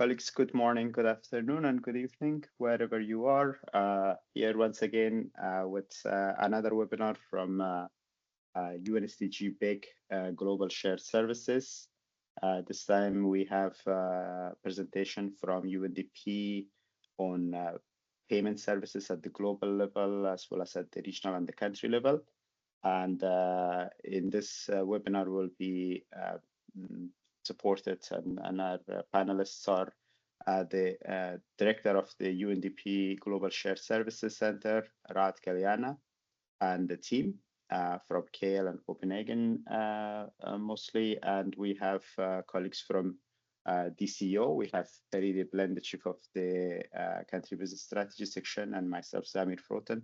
Colleagues, good morning, good afternoon, and good evening, wherever you are. Here once again with another webinar from UNSDG Big Global Shared Services. This time we have a presentation from UNDP on payment services at the global level, as well as at the regional and the country level. And in this webinar, we'll be supported, and our panelists are the director of the UNDP Global Shared Services Center, Rad Kalyana, and the team from KL and Copenhagen mostly. And we have colleagues from DCO. We have Peride Blend, the chief of the country business strategy section, and myself, Zamir Froten,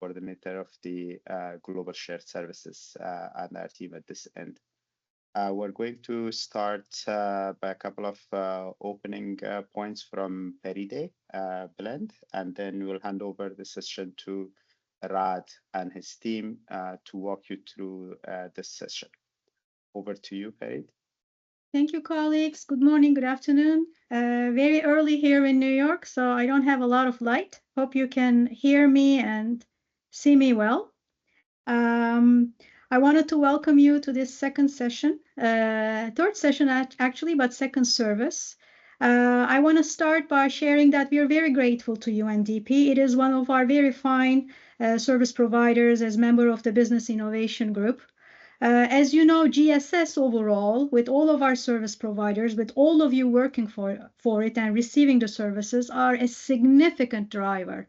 coordinator of the Global Shared Services, and our team at this end. We're going to start by a couple of opening points from Peride Blend, and then we'll hand over the session to Rad and his team to walk you through this session. Over to you, Peride. Thank you, colleagues. Good morning, good afternoon. Very early here in New York, so I don't have a lot of light. Hope you can hear me and see me well. I wanted to welcome you to this second session, third session actually, but second service. I want to start by sharing that we are very grateful to UNDP. It is one of our very fine service providers as member of the Business Innovation Group. As you know, GSS overall, with all of our service providers, with all of you working for it and receiving the services, are a significant driver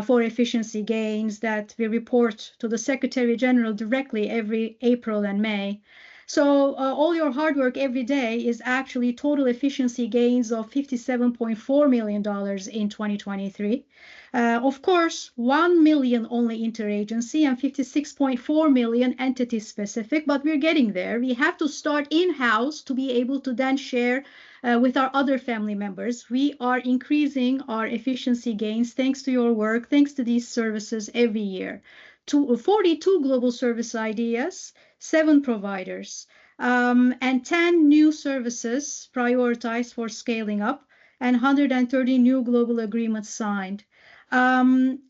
for efficiency gains that we report to the Secretary General directly every April and May. So all your hard work every day is actually total efficiency gains of $57.4 million in 2023. Of course, 1 million only interagency and 56.4 million entity specific, but we're getting there. We have to start in-house to be able to then share with our other family members. We are increasing our efficiency gains thanks to your work, thanks to these services every year. 42 global service ideas, 7 providers, and 10 new services prioritized for scaling up, and 130 new global agreements signed. And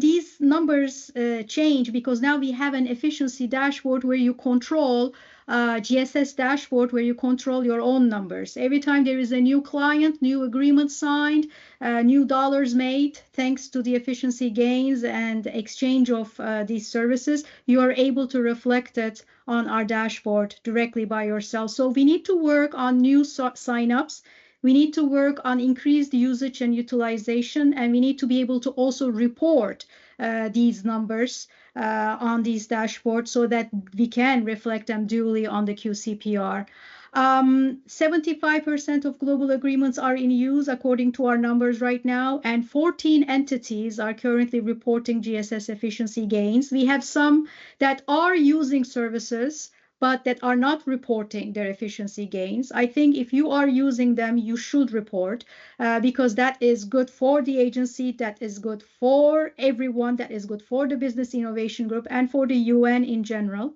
these numbers change because now we have an efficiency dashboard where you control GSS dashboard where you control your own numbers. Every time there is a new client, new agreement signed, new dollars made, thanks to the efficiency gains and exchange of these services, you are able to reflect it on our dashboard directly by yourself. So we need to work on new signups. We need to work on increased usage and utilization, and we need to be able to also report these numbers on these dashboards so that we can reflect them duly on the QCPR. 75% of global agreements are in use according to our numbers right now, and 14 entities are currently reporting GSS efficiency gains. We have some that are using services but that are not reporting their efficiency gains. I think if you are using them, you should report because that is good for the agency, that is good for everyone, that is good for the Business Innovation Group and for the UN in general.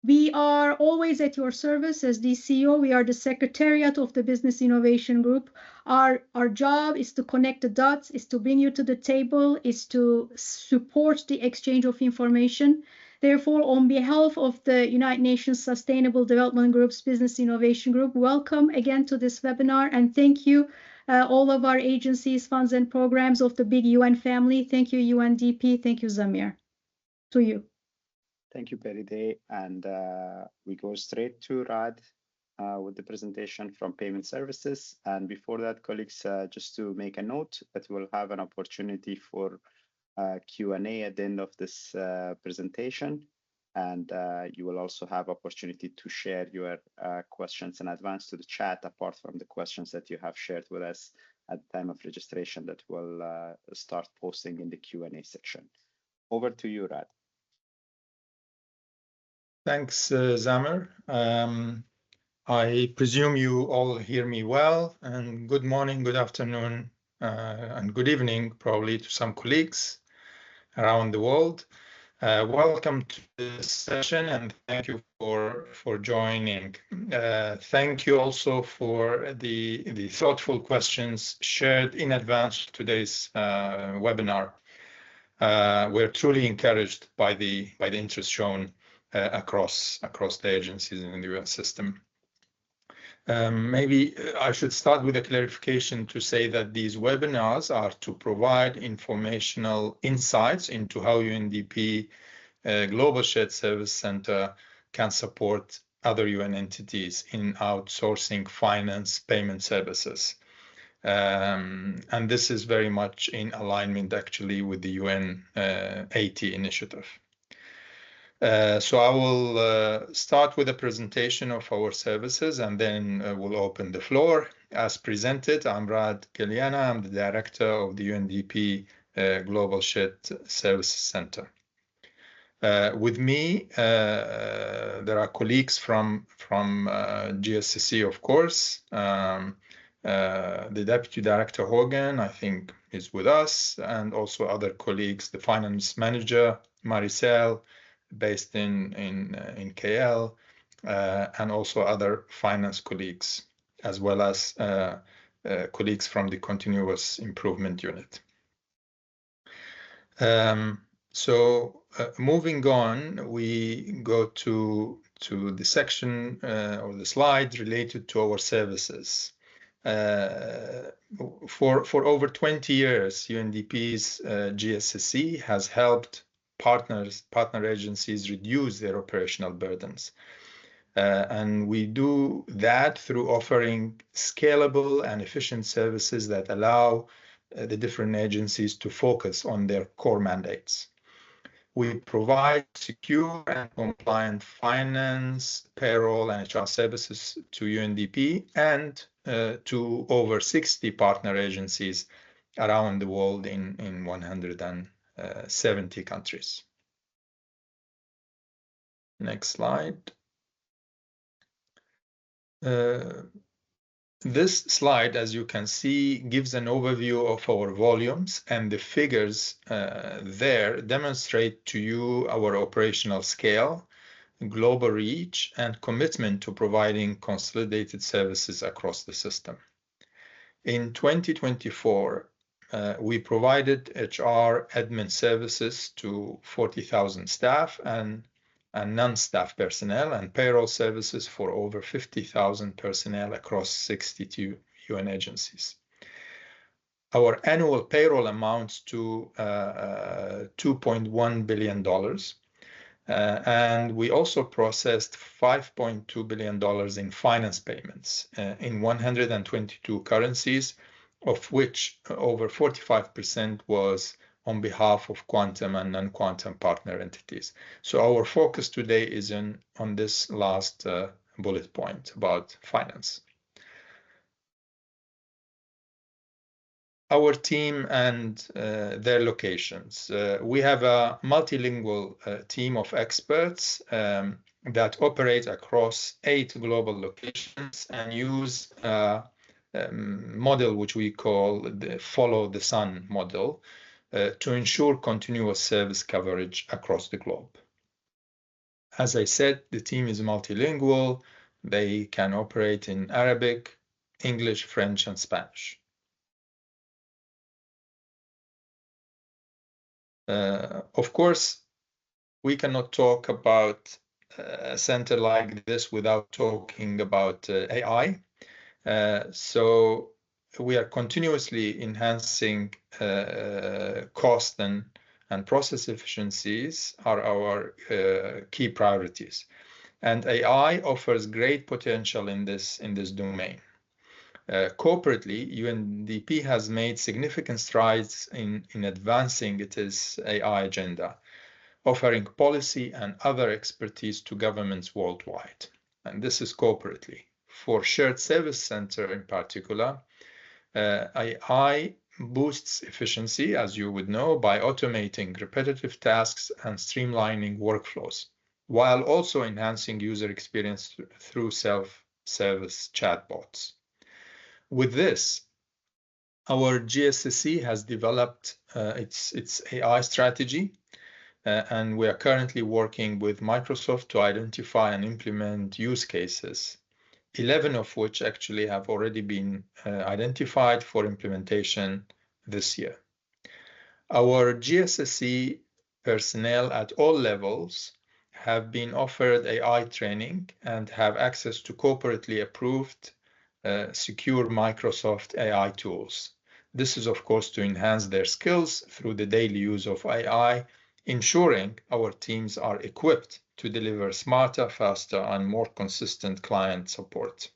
We are always at your service as DCO. We are the secretariat of the Business Innovation Group. Our job is to connect the dots, is to bring you to the table, is to support the exchange of information. Therefore, on behalf of the United Nations Sustainable Development Group's Business Innovation Group, welcome again to this webinar, and thank you all of our agencies, funds, and programs of the big UN family. Thank you, UNDP. Thank you, Zamir. To you. Thank you, Peride. And we go straight to Rad with the presentation from Payment Services. And before that, colleagues, just to make a note that we'll have an opportunity for Q&A at the end of this presentation, and you will also have opportunity to share your questions in advance to the chat, apart from the questions that you have shared with us at the time of registration that we'll start posting in the Q&A section. Over to you, Rad. Thanks, Zamir. I presume you all hear me well, and good morning, good afternoon, and good evening, probably, to some colleagues around the world. Welcome to this session, and thank you for joining. Thank you also for the thoughtful questions shared in advance of today's webinar. We're truly encouraged by the interest shown across the agencies in the UN system. Maybe I should start with a clarification to say that these webinars are to provide informational insights into how UNDP Global Shared Service Center can support other UN entities in outsourcing finance payment services. And this is very much in alignment actually with the UN 80 initiative. So I will start with a presentation of our services, and then we'll open the floor. As presented, I'm Rad Galiana. I'm the director of the UNDP Global Shared Services Center. With me, there are colleagues from GSCC, of course. The Deputy Director Hogan, I think, is with us, and also other colleagues, the Finance Manager, Maricel, based in KL, and also other finance colleagues, as well as colleagues from the Continuous Improvement Unit. So moving on, we go to the section or the slide related to our services. For over 20 years, UNDP's GSCC has helped partner agencies reduce their operational burdens. And we do that through offering scalable and efficient services that allow the different agencies to focus on their core mandates. We provide secure and compliant finance, payroll, and HR services to UNDP and to over 60 partner agencies around the world in 170 countries. Next slide. This slide, as you can see, gives an overview of our volumes, and the figures there demonstrate to you our operational scale, global reach, and commitment to providing consolidated services across the system. In 2024, we provided HR admin services to 40,000 staff and non-staff personnel, and payroll services for over 50,000 personnel across 62 UN agencies. Our annual payroll amounts to $2.1 billion, and we also processed $5.2 billion in finance payments in 122 currencies, of which over 45% was on behalf of quantum and non-quantum partner entities. So our focus today is on this last bullet point about finance. Our team and their locations. We have a multilingual team of experts that operate across 8 global locations and use a model which we call the Follow the Sun model, to ensure continuous service coverage across the globe. As I said, the team is multilingual. They can operate in Arabic, English, French, and Spanish. Of course, we cannot talk about a center like this without talking about AI. So we are continuously enhancing cost and process efficiencies are our key priorities. And AI offers great potential in this domain. Corporately, UNDP has made significant strides in advancing its AI agenda, offering policy and other expertise to governments worldwide. And this is corporately. For Shared Service Center in particular, AI boosts efficiency, as you would know, by automating repetitive tasks and streamlining workflows, while also enhancing user experience through self-service chatbots. With this, our GSCC has developed its AI strategy, and we are currently working with Microsoft to identify and implement use cases, 11 of which actually have already been identified for implementation this year. Our GSSE personnel at all levels have been offered AI training and have access to corporately approved secure Microsoft AI tools. This is, of course, to enhance their skills through the daily use of AI, ensuring our teams are equipped to deliver smarter, faster, and more consistent client support.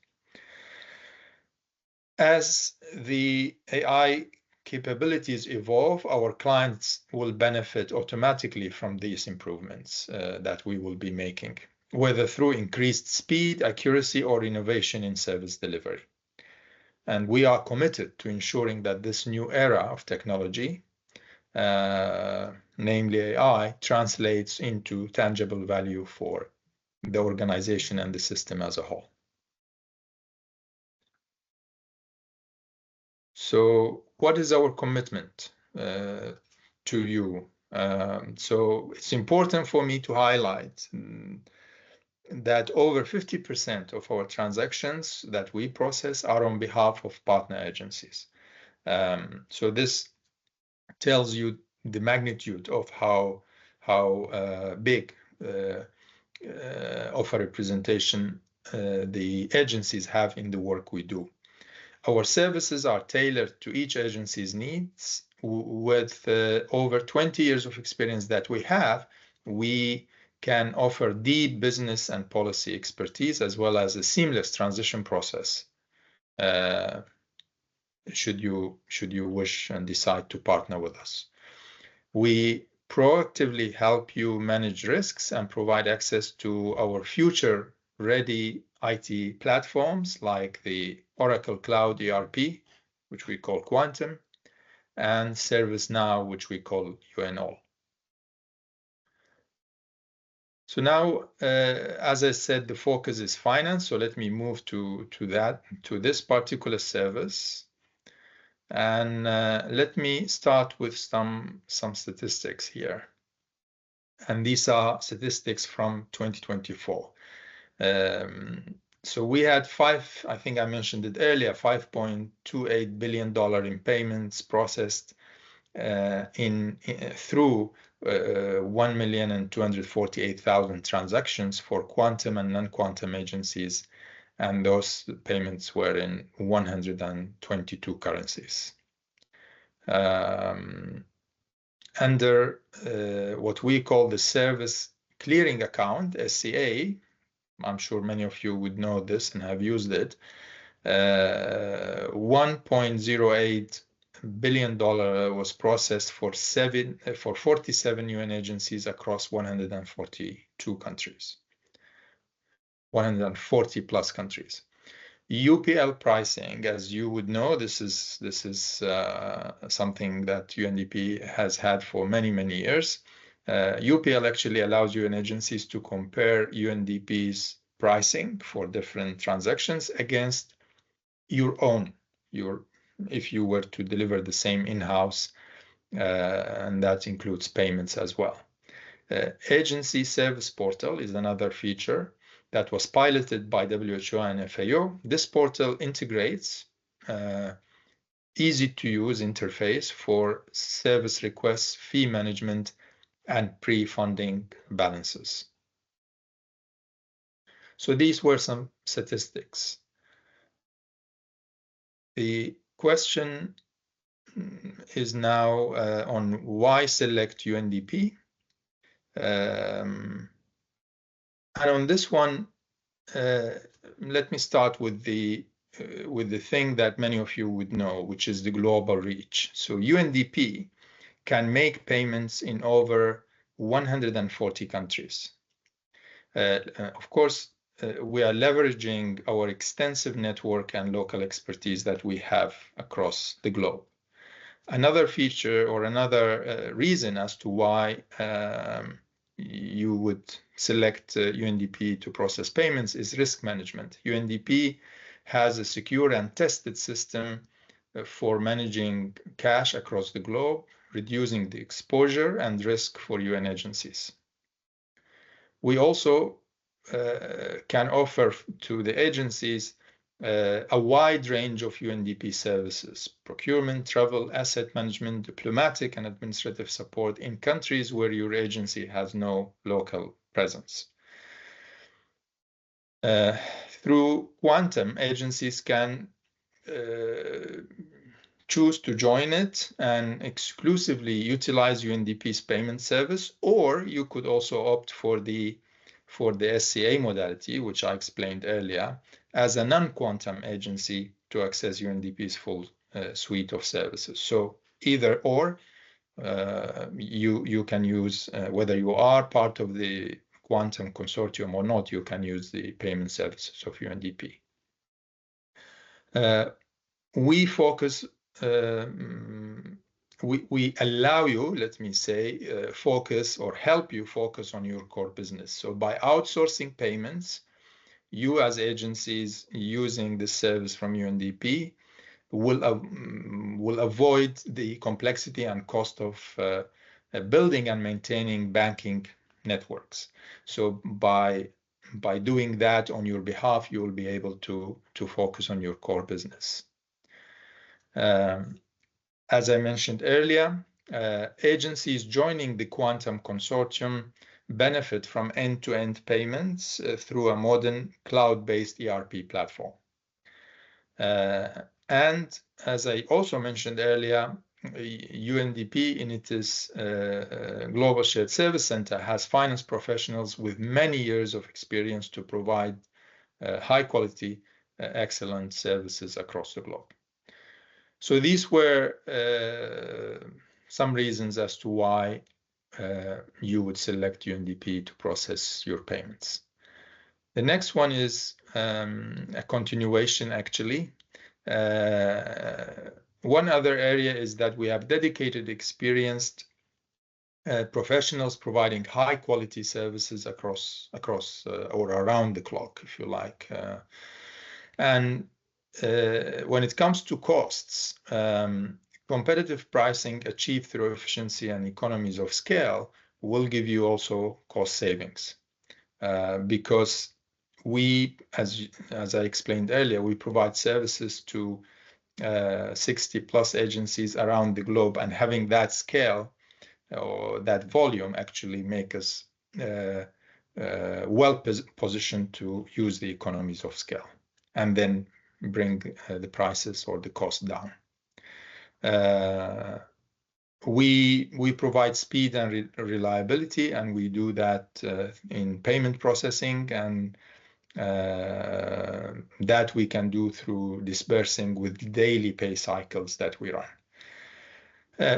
As the AI capabilities evolve, our clients will benefit automatically from these improvements that we will be making, whether through increased speed, accuracy, or innovation in service delivery. And we are committed to ensuring that this new era of technology, namely AI, translates into tangible value for the organization and the system as a whole. So what is our commitment to you? So it's important for me to highlight that over 50% of our transactions that we process are on behalf of partner agencies. So this tells you the magnitude of how big of a representation the agencies have in the work we do. Our services are tailored to each agency's needs. With over 20 years of experience that we have, we can offer deep business and policy expertise as well as a seamless transition process should you wish and decide to partner with us. We proactively help you manage risks and provide access to our future-ready IT platforms like the Oracle Cloud ERP, which we call Quantum, and ServiceNow, which we call UNO. So now, as I said, the focus is finance. So let me move to this particular service. And let me start with some statistics here. And these are statistics from 2024. So we had I think I mentioned it earlier, $5.28 billion in payments processed through 1,248,000 transactions for quantum and non-quantum agencies, and those payments were in 122 currencies. Under what we call the Service Clearing Account, SCA, I'm sure many of you would know this and have used it, $1.08 billion was processed for 47 UN agencies across 142 countries, 140 plus countries. UPL pricing, as you would know, this is something that UNDP has had for many years. UPL actually allows UN agencies to compare UNDP's pricing for different transactions against if you were to deliver the same in-house, and that includes payments as well. Agency Service Portal is another feature that was piloted by WHO and FAO. This portal integrates easy-to-use interface for service requests, fee management, and pre-funding balances. So these were some statistics. The question is now on why select UNDP. And on this one, let me start with the thing that many of you would know, which is the global reach. So UNDP can make payments in over 140 countries. Of course, we are leveraging our extensive network and local expertise that we have across the globe. Another feature or another reason as to why you would select UNDP to process payments is risk management. UNDP has a secure and tested system for managing cash across the globe, reducing the exposure and risk for UN agencies. We also can offer to the agencies a wide range of UNDP services: procurement, travel, asset management, diplomatic and administrative support in countries where your agency has no local presence. Through Quantum, agencies can choose to join it and exclusively utilize UNDP's payment service, or you could also opt for the SCA modality, which I explained earlier, as a non-quantum agency to access UNDP's full suite of services. So either or, you can use, whether you are part of the Quantum consortium or not, you can use the payment services of UNDP. We focus, we allow you, let me say, focus or help you focus on your core business. So by outsourcing payments, you as agencies using this service from UNDP will avoid the complexity and cost of building and maintaining banking networks. So by doing that on your behalf, you will be able to focus on your core business. As I mentioned earlier, agencies joining the Quantum Consortium benefit from end-to-end payments through a modern cloud-based ERP platform. And as I also mentioned earlier, UNDP in its Global Shared Service Center has finance professionals with many years of experience to provide high-quality, excellent services across the globe. So these were some reasons as to why you would select UNDP to process your payments. The next one is a continuation, actually. One other area is that we have dedicated, experienced professionals providing high-quality services across or around the clock, if you like. And when it comes to costs, competitive pricing achieved through efficiency and economies of scale will give you also cost savings, because we, as I explained earlier, we provide services to 60 plus agencies around the globe, and having that scale or that volume actually make us well positioned to use the economies of scale and then bring the prices or the cost down. We provide speed and reliability, and we do that in payment processing, and that we can do through dispersing with daily pay cycles that we run.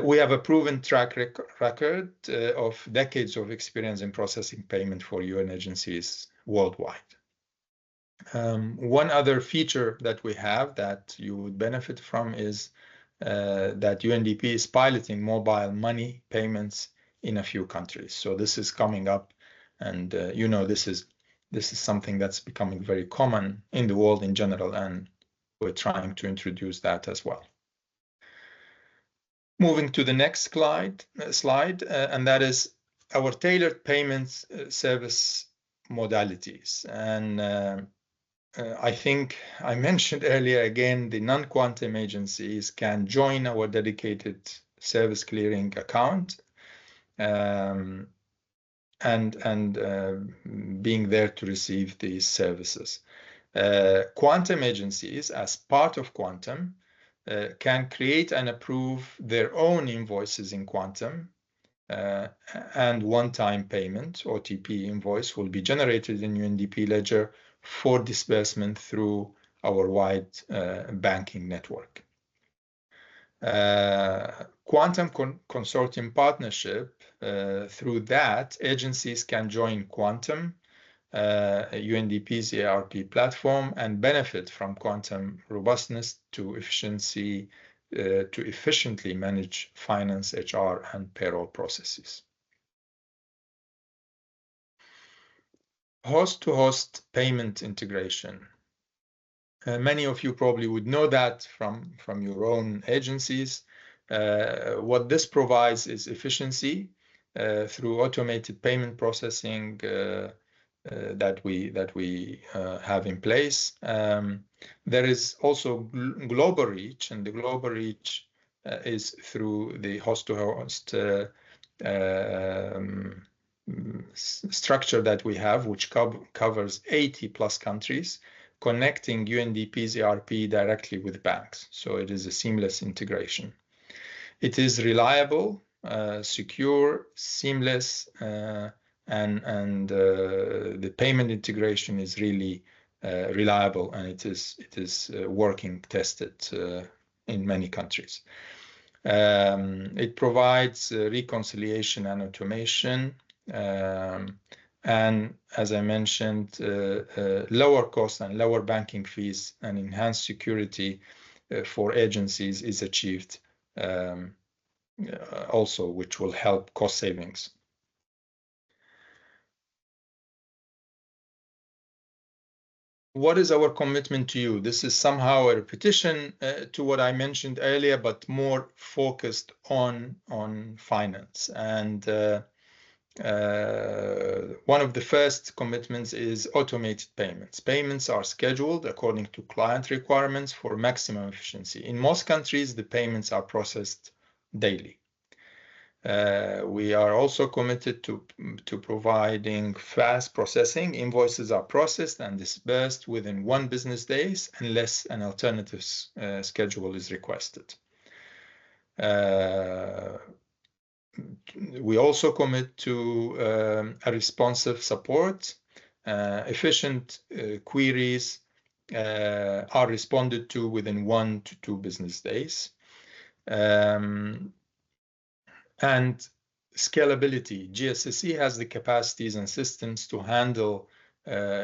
We have a proven track record of decades of experience in processing payment for UN agencies worldwide. One other feature that we have that you would benefit from is that UNDP is piloting mobile money payments in a few countries. So this is coming up, and you know, this is something that's becoming very common in the world in general, and we're trying to introduce that as well. Moving to the next slide, and that is our tailored payments service modalities. And I think I mentioned earlier again, the non-quantum agencies can join our dedicated service clearing account and being there to receive these services. Quantum agencies, as part of Quantum, can create and approve their own invoices in Quantum, and one-time payment, OTP invoice, will be generated in UNDP Ledger for disbursement through our wide banking network. Quantum Consortium Partnership, through that, agencies can join Quantum, UNDP's ERP platform, and benefit from Quantum robustness to efficiently manage finance, HR, and payroll processes. Host-to-host payment integration. Many of you probably would know that from your own agencies. What this provides is efficiency through automated payment processing that we have in place. There is also global reach, and the global reach is through the host-to-host structure that we have, which covers 80 plus countries, connecting UNDP's ERP directly with banks. So it is a seamless integration. It is reliable, secure, seamless, and the payment integration is really reliable, and it is working, tested in many countries. It provides reconciliation and automation, and as I mentioned, lower cost and lower banking fees and enhanced security for agencies is achieved also, which will help cost savings. What is our commitment to you? This is somehow a repetition to what I mentioned earlier, but more focused on finance. And one of the first commitments is automated payments. Payments are scheduled according to client requirements for maximum efficiency. In most countries, the payments are processed daily. We are also committed to providing fast processing. Invoices are processed and disbursed within 1 business days unless an alternative schedule is requested. We also commit to a responsive support. Efficient queries are responded to within 1 to 2 business days. And scalability. GSSE has the capacities and systems to handle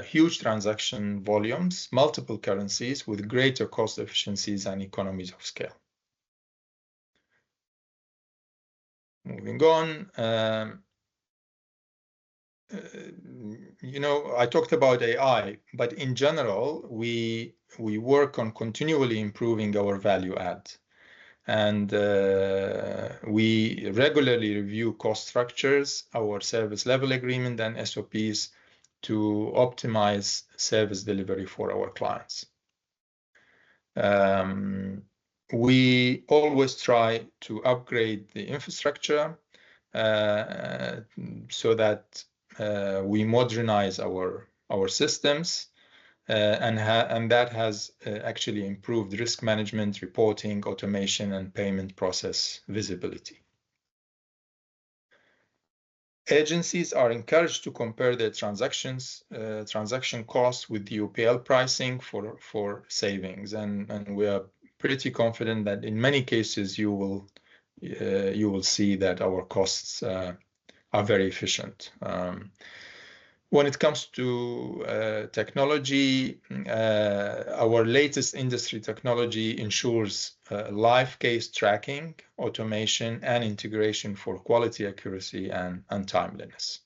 huge transaction volumes, multiple currencies with greater cost efficiencies and economies of scale. Moving on, I talked about AI, but in general, we work on continually improving our value add. And we regularly review cost structures, our service level agreement, and SOPs to optimize service delivery for our clients. We always try to upgrade the infrastructure so that we modernize our systems. And that has actually improved risk management, reporting, automation, and payment process visibility. Agencies are encouraged to compare their transaction costs with the UPL pricing for savings, and we are pretty confident that in many cases you will see that our costs are very efficient. When it comes to technology, our latest industry technology ensures live case tracking, automation, and integration for quality, accuracy, and timeliness.